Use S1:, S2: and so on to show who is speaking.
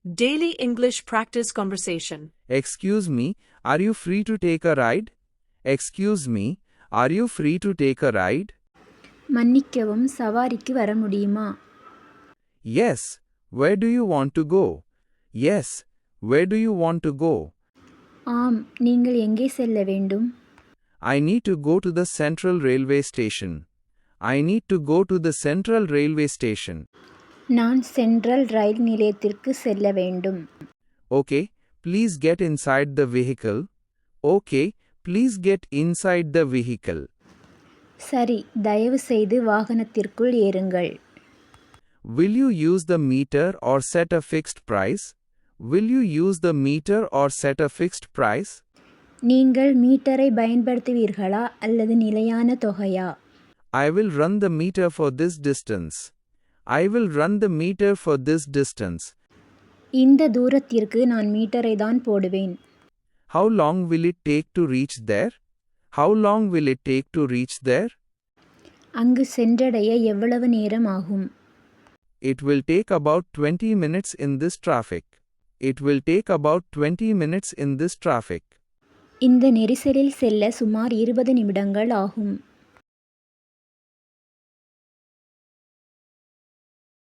S1: Daily English practice conversation.
S2: Excuse me, are you free to take a ride? Excuse me, are you free to take a ride?
S3: மன்னிக்கவும் சவாரிக்கு வர முடியுமா?
S2: Yes, where do you want to go? Yes, where do you want to go?
S3: ஆம், நீங்கள் எங்கே செல்ல வேண்டும்?
S2: I need to go to the Central Railway Station. I need to go to the Central Railway Station.
S3: நான் central ரயில் நிலையத்திற்கு செல்ல வேண்டும்.
S2: Okay, please get inside the vehicle. Okay, please get inside the vehicle.
S3: சரி, தயவு செய்து வாகனத்திற்குள் ஏறுங்கள்.
S2: Will you use the meter or set a fixed price? Will you use the meter or set a fixed price?
S3: நீங்கள் மீட்டரை பயன்படுத்துவீர்களா அல்லது நிலையான தொகையா?
S2: I will run the meter for this distance. I will run the meter for this distance.
S3: இந்த தூரத்திற்கு நான் மீட்டரை தான் போடுவேன்.
S2: How long will it take to reach there? How long will it take to reach there?
S3: அங்கு சென்றடைய எவ்வளவு நேரம் ஆகும்?
S2: It will take about 20 minutes in this traffic. It will take about 20 minutes in this traffic.
S3: இந்த நெரிசலில் செல்ல சுமார் 20 நிமிடங்கள் ஆகும்.